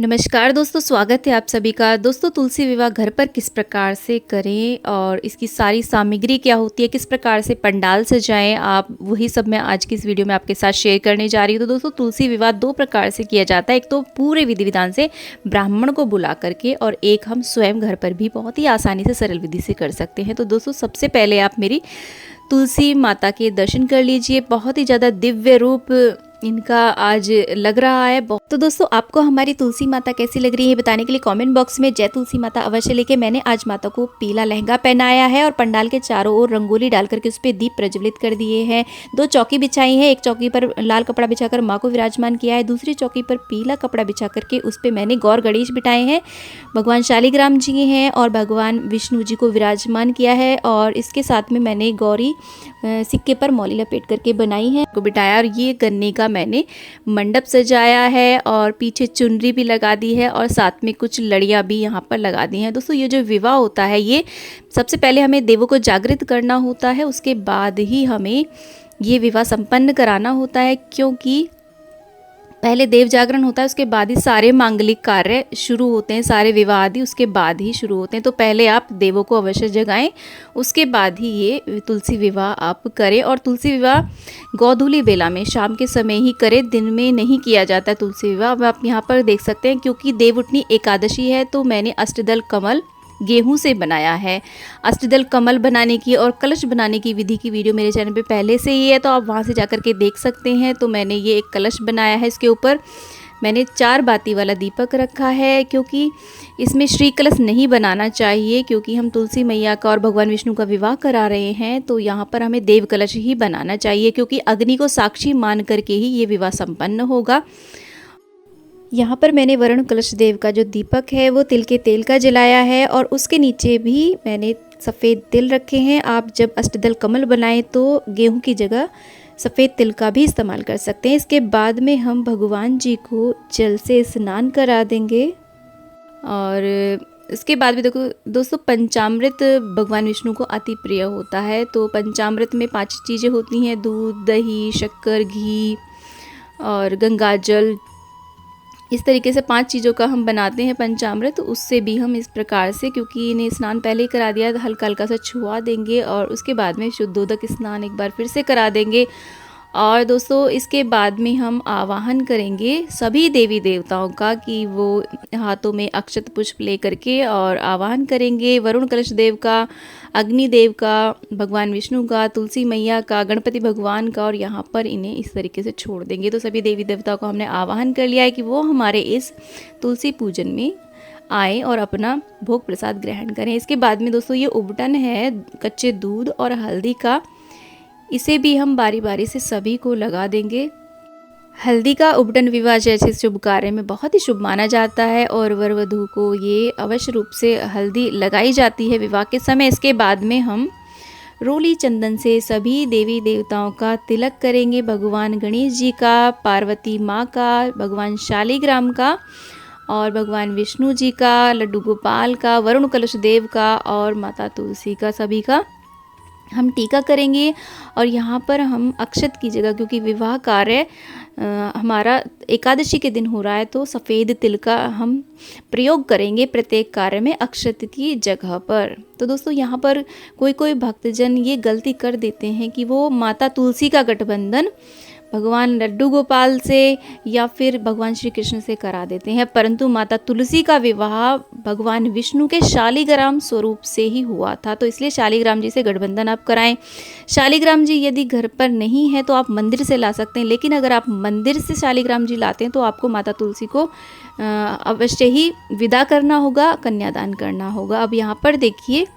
नमस्कार दोस्तों, स्वागत है आप सभी का। दोस्तों, तुलसी विवाह घर पर किस प्रकार से करें और इसकी सारी सामग्री क्या होती है, किस प्रकार से पंडाल सजाएं, आप वही सब मैं आज की इस वीडियो में आपके साथ शेयर करने जा रही हूँ। तो दोस्तों, तुलसी विवाह दो प्रकार से किया जाता है। एक तो पूरे विधि विधान से ब्राह्मण को बुला करके, और एक हम स्वयं घर पर भी बहुत ही आसानी से सरल विधि से कर सकते हैं। तो दोस्तों, सबसे पहले आप मेरी तुलसी माता के दर्शन कर लीजिए। बहुत ही ज़्यादा दिव्य रूप इनका आज लग रहा है। तो दोस्तों, आपको हमारी तुलसी माता कैसी लग रही है बताने के लिए कमेंट बॉक्स में जय तुलसी माता अवश्य लिखे। मैंने आज माता को पीला लहंगा पहनाया है और पंडाल के चारों ओर रंगोली डाल करके उस पर दीप प्रज्वलित कर दिए हैं। दो चौकी बिछाई है, एक चौकी पर लाल कपड़ा बिछाकर माँ को विराजमान किया है, दूसरी चौकी पर पीला कपड़ा बिछा करके उस पर मैंने गौर गणेश बिठाए हैं। भगवान शालिग्राम जी हैं और भगवान विष्णु जी को विराजमान किया है, और इसके साथ में मैंने गौरी सिक्के पर मौली लपेट करके बनाई है को बिठाया। और ये गन्ने का मैंने मंडप सजाया है और पीछे चुनरी भी लगा दी है और साथ में कुछ लड़ियाँ भी यहाँ पर लगा दी हैं। दोस्तों, ये जो विवाह होता है, ये सबसे पहले हमें देवों को जागृत करना होता है, उसके बाद ही हमें ये विवाह संपन्न कराना होता है, क्योंकि पहले देव जागरण होता है, उसके बाद ही सारे मांगलिक कार्य शुरू होते हैं, सारे विवाह आदि उसके बाद ही शुरू होते हैं। तो पहले आप देवों को अवश्य जगाएं, उसके बाद ही ये तुलसी विवाह आप करें। और तुलसी विवाह गोधूली बेला में शाम के समय ही करें, दिन में नहीं किया जाता तुलसी विवाह। अब आप यहाँ पर देख सकते हैं, क्योंकि देवउठनी एकादशी है तो मैंने अष्टदल कमल गेहूं से बनाया है। अष्टदल कमल बनाने की और कलश बनाने की विधि की वीडियो मेरे चैनल पे पहले से ही है, तो आप वहां से जाकर के देख सकते हैं। तो मैंने ये एक कलश बनाया है, इसके ऊपर मैंने 4 बाती वाला दीपक रखा है, क्योंकि इसमें श्री कलश नहीं बनाना चाहिए, क्योंकि हम तुलसी मैया का और भगवान विष्णु का विवाह करा रहे हैं। तो यहाँ पर हमें देव कलश ही बनाना चाहिए, क्योंकि अग्नि को साक्षी मान करके ही ये विवाह संपन्न होगा। यहाँ पर मैंने वरुण कलश देव का जो दीपक है वो तिल के तेल का जलाया है, और उसके नीचे भी मैंने सफ़ेद तिल रखे हैं। आप जब अष्टदल कमल बनाएं तो गेहूं की जगह सफ़ेद तिल का भी इस्तेमाल कर सकते हैं। इसके बाद में हम भगवान जी को जल से स्नान करा देंगे। और इसके बाद भी देखो दोस्तों, पंचामृत भगवान विष्णु को अति प्रिय होता है। तो पंचामृत में 5 चीज़ें होती हैं: दूध, दही, शक्कर, घी और गंगा जल। इस तरीके से 5 चीज़ों का हम बनाते हैं पंचामृत। उससे भी हम इस प्रकार से, क्योंकि इन्हें स्नान पहले ही करा दिया, हल्का हल्का सा छुआ देंगे और उसके बाद में शुद्धोदक स्नान एक बार फिर से करा देंगे। और दोस्तों, इसके बाद में हम आवाहन करेंगे सभी देवी देवताओं का, कि वो हाथों में अक्षत पुष्प ले करके और आवाहन करेंगे वरुण कलश देव का, अग्निदेव का, भगवान विष्णु का, तुलसी मैया का, गणपति भगवान का, और यहाँ पर इन्हें इस तरीके से छोड़ देंगे। तो सभी देवी देवताओं को हमने आवाहन कर लिया है कि वो हमारे इस तुलसी पूजन में आए और अपना भोग प्रसाद ग्रहण करें। इसके बाद में दोस्तों, ये उबटन है कच्चे दूध और हल्दी का, इसे भी हम बारी बारी से सभी को लगा देंगे। हल्दी का उबटन विवाह जैसे शुभ कार्य में बहुत ही शुभ माना जाता है, और वर वधू को ये अवश्य रूप से हल्दी लगाई जाती है विवाह के समय। इसके बाद में हम रोली चंदन से सभी देवी देवताओं का तिलक करेंगे। भगवान गणेश जी का, पार्वती माँ का, भगवान शालिग्राम का और भगवान विष्णु जी का, लड्डू गोपाल का, वरुण कलश देव का और माता तुलसी का, सभी का हम टीका करेंगे। और यहाँ पर हम अक्षत की जगह, क्योंकि विवाह कार्य हमारा एकादशी के दिन हो रहा है, तो सफ़ेद तिल का हम प्रयोग करेंगे प्रत्येक कार्य में अक्षत की जगह पर। तो दोस्तों, यहाँ पर कोई कोई भक्तजन ये गलती कर देते हैं कि वो माता तुलसी का गठबंधन भगवान लड्डू गोपाल से या फिर भगवान श्री कृष्ण से करा देते हैं, परंतु माता तुलसी का विवाह भगवान विष्णु के शालिग्राम स्वरूप से ही हुआ था। तो इसलिए शालिग्राम जी से गठबंधन आप कराएं। शालिग्राम जी यदि घर पर नहीं है तो आप मंदिर से ला सकते हैं, लेकिन अगर आप मंदिर से शालिग्राम जी लाते हैं तो आपको माता तुलसी को अवश्य ही विदा करना होगा, कन्यादान करना होगा। अब यहाँ पर देखिए,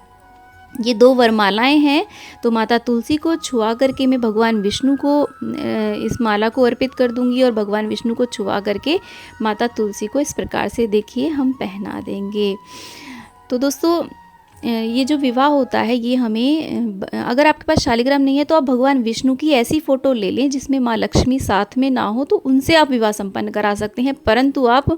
ये 2 वरमालाएं हैं, तो माता तुलसी को छुआ करके मैं भगवान विष्णु को इस माला को अर्पित कर दूंगी, और भगवान विष्णु को छुआ करके माता तुलसी को इस प्रकार से देखिए हम पहना देंगे। तो दोस्तों, ये जो विवाह होता है, ये हमें, अगर आपके पास शालिग्राम नहीं है तो आप भगवान विष्णु की ऐसी फ़ोटो ले लें जिसमें माँ लक्ष्मी साथ में ना हो, तो उनसे आप विवाह संपन्न करा सकते हैं। परंतु आप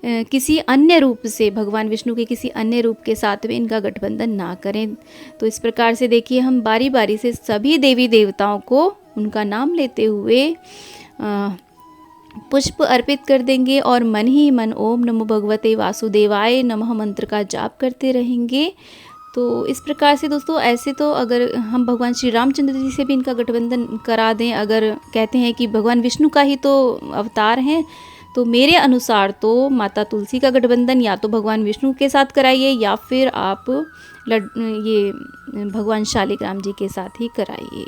किसी अन्य रूप से, भगवान विष्णु के किसी अन्य रूप के साथ में इनका गठबंधन ना करें। तो इस प्रकार से देखिए, हम बारी बारी से सभी देवी देवताओं को उनका नाम लेते हुए पुष्प अर्पित कर देंगे और मन ही मन ओम नमो भगवते वासुदेवाय नमः मंत्र का जाप करते रहेंगे। तो इस प्रकार से दोस्तों, ऐसे तो अगर हम भगवान श्री रामचंद्र जी से भी इनका गठबंधन करा दें, अगर कहते हैं कि भगवान विष्णु का ही तो अवतार हैं, तो मेरे अनुसार तो माता तुलसी का गठबंधन या तो भगवान विष्णु के साथ कराइए या फिर आप ये भगवान शालिग्राम जी के साथ ही कराइए।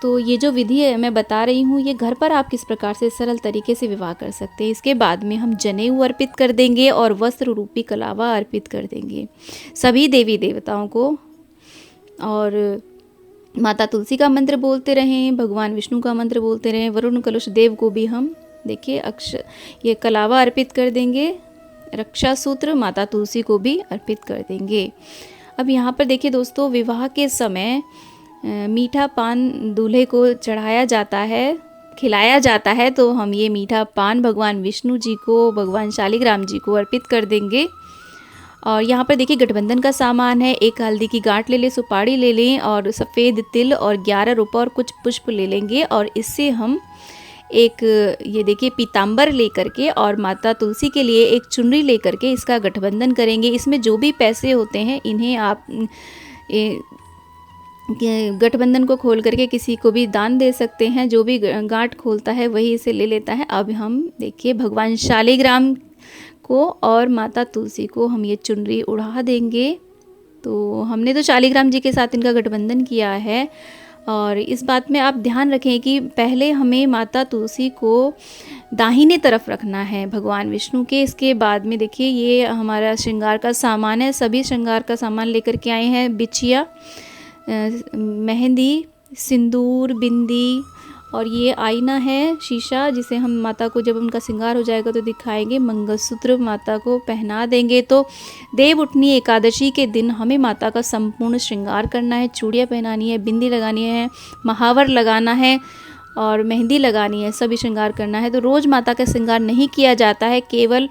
तो ये जो विधि है मैं बता रही हूँ, ये घर पर आप किस प्रकार से सरल तरीके से विवाह कर सकते हैं। इसके बाद में हम जनेऊ अर्पित कर देंगे और वस्त्र रूपी कलावा अर्पित कर देंगे सभी देवी देवताओं को। और माता तुलसी का मंत्र बोलते रहें, भगवान विष्णु का मंत्र बोलते रहें, वरुण कलश देव को भी हम देखिए ये कलावा अर्पित कर देंगे, रक्षा सूत्र माता तुलसी को भी अर्पित कर देंगे। अब यहाँ पर देखिए दोस्तों, विवाह के समय मीठा पान दूल्हे को चढ़ाया जाता है, खिलाया जाता है, तो हम ये मीठा पान भगवान विष्णु जी को, भगवान शालिग्राम जी को अर्पित कर देंगे। और यहाँ पर देखिए गठबंधन का सामान है, एक हल्दी की गांठ ले लें, सुपारी ले लें और सफ़ेद तिल और 11 रुपये और कुछ पुष्प ले लेंगे। और इससे हम एक ये देखिए पीताम्बर लेकर के और माता तुलसी के लिए एक चुनरी लेकर के इसका गठबंधन करेंगे। इसमें जो भी पैसे होते हैं इन्हें आप गठबंधन को खोल करके किसी को भी दान दे सकते हैं, जो भी गांठ खोलता है वही इसे ले लेता है। अब हम देखिए भगवान शालिग्राम को और माता तुलसी को हम ये चुनरी उड़ा देंगे। तो हमने तो शालिग्राम जी के साथ इनका गठबंधन किया है। और इस बात में आप ध्यान रखें कि पहले हमें माता तुलसी को दाहिने तरफ रखना है भगवान विष्णु के। इसके बाद में देखिए ये हमारा श्रृंगार का सामान है, सभी श्रृंगार का सामान लेकर के आए हैं, बिछिया, मेहंदी, सिंदूर, बिंदी और ये आईना है शीशा, जिसे हम माता को जब उनका श्रृंगार हो जाएगा तो दिखाएंगे। मंगलसूत्र माता को पहना देंगे। तो देव उठनी एकादशी के दिन हमें माता का संपूर्ण श्रृंगार करना है, चूड़ियाँ पहनानी है, बिंदी लगानी है, महावर लगाना है और मेहंदी लगानी है, सभी श्रृंगार करना है। तो रोज़ माता का श्रृंगार नहीं किया जाता है, केवल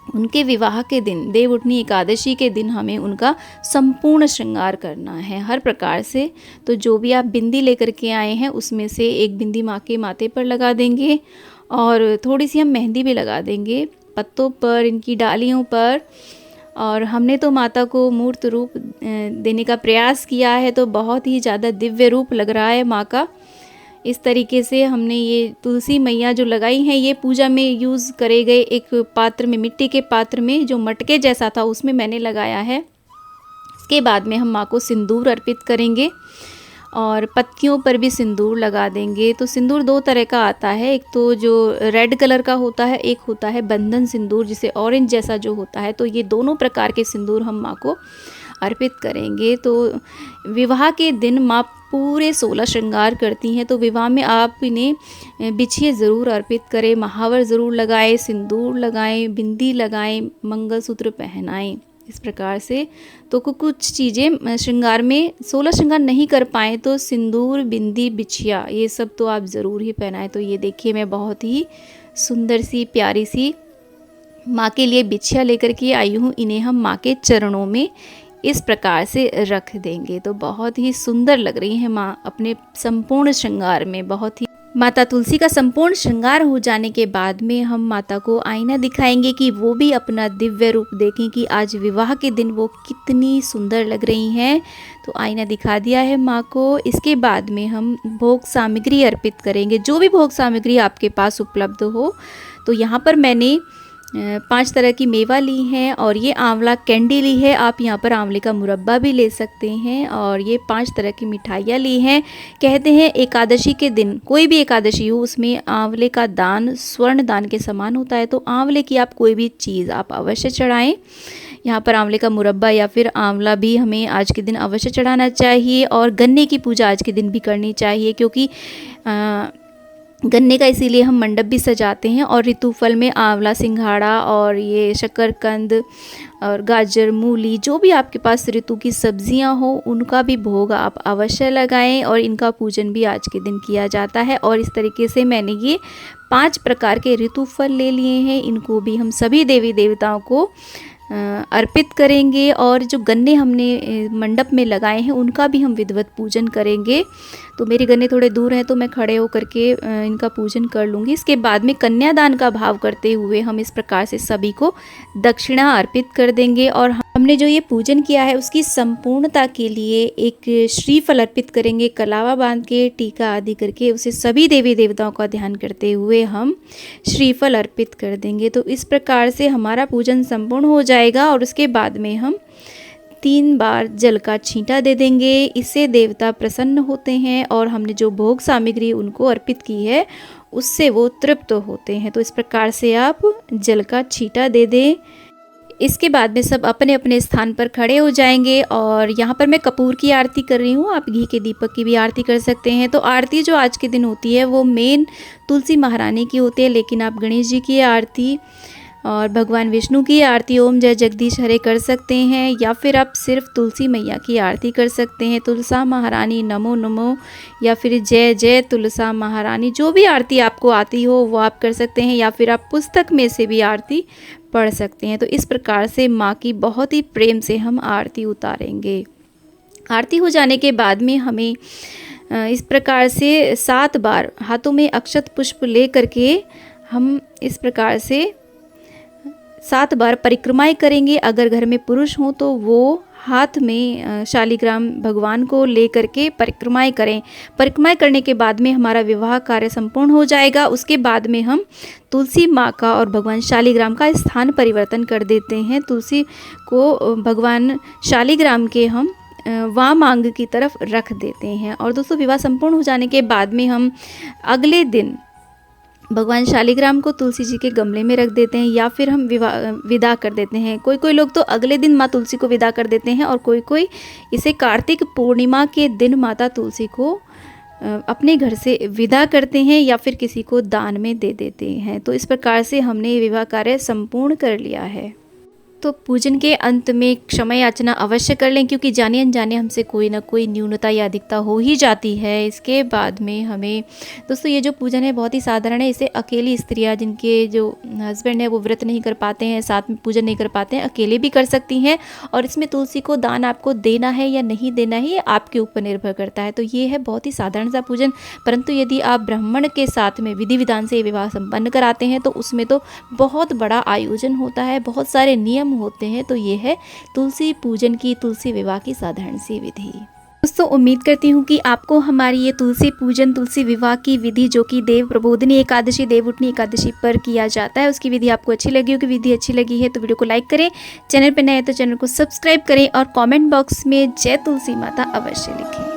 उनके विवाह के दिन, देव उठनी एकादशी के दिन हमें उनका संपूर्ण श्रृंगार करना है हर प्रकार से। तो जो भी आप बिंदी लेकर के आए हैं उसमें से एक बिंदी माँ के माथे पर लगा देंगे और थोड़ी सी हम मेहंदी भी लगा देंगे पत्तों पर, इनकी डालियों पर। और हमने तो माता को मूर्त रूप देने का प्रयास किया है, तो बहुत ही ज़्यादा दिव्य रूप लग रहा है माँ का। इस तरीके से हमने ये तुलसी मैया जो लगाई हैं, ये पूजा में यूज़ करे गए एक पात्र में, मिट्टी के पात्र में जो मटके जैसा था उसमें मैंने लगाया है। इसके बाद में हम माँ को सिंदूर अर्पित करेंगे और पत्तियों पर भी सिंदूर लगा देंगे। तो सिंदूर 2 तरह का आता है, एक तो जो रेड कलर का होता है, एक होता है बंधन सिंदूर जिसे ऑरेंज जैसा जो होता है। तो ये दोनों प्रकार के सिंदूर हम माँ को अर्पित करेंगे। तो विवाह के दिन माँ पूरे 16 श्रृंगार करती हैं, तो विवाह में आप इन्हें बिछिए ज़रूर अर्पित करें, महावर ज़रूर लगाएं, सिंदूर लगाएं, बिंदी लगाएं, मंगलसूत्र पहनाएं। इस प्रकार से तो कुछ चीज़ें श्रृंगार में 16 श्रृंगार नहीं कर पाएँ तो सिंदूर, बिंदी, बिछिया ये सब तो आप ज़रूर ही पहनाएं। तो ये देखिए मैं बहुत ही सुंदर सी प्यारी सी माँ के लिए बिछिया लेकर के आई हूँ। इन्हें हम माँ के चरणों में इस प्रकार से रख देंगे। तो बहुत ही सुंदर लग रही है माँ अपने संपूर्ण श्रृंगार में। बहुत ही माता तुलसी का संपूर्ण श्रृंगार हो जाने के बाद में हम माता को आईना दिखाएंगे कि वो भी अपना दिव्य रूप देखें कि आज विवाह के दिन वो कितनी सुंदर लग रही हैं। तो आईना दिखा दिया है माँ को। इसके बाद में हम भोग सामग्री अर्पित करेंगे, जो भी भोग सामग्री आपके पास उपलब्ध हो। तो यहाँ पर मैंने 5 तरह की मेवा ली हैं और ये आंवला कैंडी ली है। आप यहाँ पर आंवले का मुरब्बा भी ले सकते हैं। और ये 5 तरह की मिठाइयाँ ली हैं। कहते हैं एकादशी के दिन, कोई भी एकादशी हो, उसमें आंवले का दान स्वर्ण दान के समान होता है। तो आंवले की आप कोई भी चीज़ आप अवश्य चढ़ाएं। यहाँ पर आंवले का मुरब्बा या फिर आंवला भी हमें आज के दिन अवश्य चढ़ाना चाहिए। और गन्ने की पूजा आज के दिन भी करनी चाहिए, क्योंकि गन्ने का इसीलिए हम मंडप भी सजाते हैं। और ऋतुफल में आंवला, सिंघाड़ा और ये शकरकंद और गाजर, मूली, जो भी आपके पास ऋतु की सब्जियां हो उनका भी भोग आप अवश्य लगाएं। और इनका पूजन भी आज के दिन किया जाता है। और इस तरीके से मैंने ये 5 प्रकार के ऋतुफल ले लिए हैं। इनको भी हम सभी देवी देवताओं को अर्पित करेंगे और जो गन्ने हमने मंडप में लगाए हैं उनका भी हम विधिवत पूजन करेंगे। तो मेरे गन्ने थोड़े दूर हैं तो मैं खड़े होकर के इनका पूजन कर लूँगी। इसके बाद में कन्यादान का भाव करते हुए हम इस प्रकार से सभी को दक्षिणा अर्पित कर देंगे और हमने जो ये पूजन किया है उसकी संपूर्णता के लिए एक श्रीफल अर्पित करेंगे, कलावा बांध के टीका आदि करके उसे सभी देवी देवताओं का ध्यान करते हुए हम श्रीफल अर्पित कर देंगे। तो इस प्रकार से हमारा पूजन संपूर्ण हो जाएगा और उसके बाद में हम 3 बार जल का छींटा दे देंगे। इससे देवता प्रसन्न होते हैं और हमने जो भोग सामग्री उनको अर्पित की है उससे वो तृप्त होते हैं। तो इस प्रकार से आप जल का छींटा दे दें। इसके बाद में सब अपने अपने स्थान पर खड़े हो जाएंगे और यहाँ पर मैं कपूर की आरती कर रही हूँ, आप घी के दीपक की भी आरती कर सकते हैं। तो आरती जो आज के दिन होती है वो मेन तुलसी महारानी की होती है, लेकिन आप गणेश जी की आरती और भगवान विष्णु की आरती ओम जय जगदीश हरे कर सकते हैं, या फिर आप सिर्फ तुलसी मैया की आरती कर सकते हैं। तुलसा महारानी नमो नमो या फिर जय जय तुलसा महारानी, जो भी आरती आपको आती हो वो आप कर सकते हैं, या फिर आप पुस्तक में से भी आरती पढ़ सकते हैं। तो इस प्रकार से माँ की बहुत ही प्रेम से हम आरती उतारेंगे। आरती हो जाने के बाद में हमें इस प्रकार से 7 बार हाथों में अक्षत पुष्प ले करके हम इस प्रकार से 7 बार परिक्रमाएं करेंगे। अगर घर में पुरुष हों तो वो हाथ में शालिग्राम भगवान को ले करके परिक्रमाएं करें। परिक्रमाएं करने के बाद में हमारा विवाह कार्य संपूर्ण हो जाएगा। उसके बाद में हम तुलसी माँ का और भगवान शालिग्राम का स्थान परिवर्तन कर देते हैं। तुलसी को भगवान शालिग्राम के हम वाम आंग की तरफ रख देते हैं। और दोस्तों, विवाह संपूर्ण हो जाने के बाद में हम अगले दिन भगवान शालिग्राम को तुलसी जी के गमले में रख देते हैं, या फिर हम विदा कर देते हैं। कोई लोग तो अगले दिन माँ तुलसी को विदा कर देते हैं और कोई इसे कार्तिक पूर्णिमा के दिन माता तुलसी को अपने घर से विदा करते हैं या फिर किसी को दान में दे देते हैं। तो इस प्रकार से हमने विवाह कार्य संपूर्ण कर लिया है। तो पूजन के अंत में क्षमा याचना अवश्य कर लें, क्योंकि जाने अनजाने हमसे कोई ना कोई न्यूनता या अधिकता हो ही जाती है। इसके बाद में हमें दोस्तों ये जो पूजन है बहुत ही साधारण है। इसे अकेली स्त्रियां जिनके जो हस्बैंड है वो व्रत नहीं कर पाते हैं, साथ में पूजन नहीं कर पाते हैं, अकेले भी कर सकती हैं। और इसमें तुलसी को दान आपको देना है या नहीं देना है ये आपके ऊपर निर्भर करता है। तो ये है बहुत ही साधारण सा पूजन, परंतु यदि आप ब्राह्मण के साथ में विधि विधान से विवाह संपन्न कराते हैं तो उसमें तो बहुत बड़ा आयोजन होता है, बहुत सारे नियम होते हैं। तो ये है तुलसी पूजन की, तुलसी विवाह की साधारण सी विधि। दोस्तों, उम्मीद करती हूँ कि आपको हमारी ये तुलसी पूजन, तुलसी विवाह की विधि जो कि देव प्रबोधिनी एकादशी, देवउठनी एकादशी पर किया जाता है, उसकी विधि आपको अच्छी लगी होगी। विधि अच्छी लगी है तो वीडियो को लाइक करें, चैनल पर नए हैं तो चैनल को सब्सक्राइब करें और कमेंट बॉक्स में जय तुलसी माता अवश्य लिखें।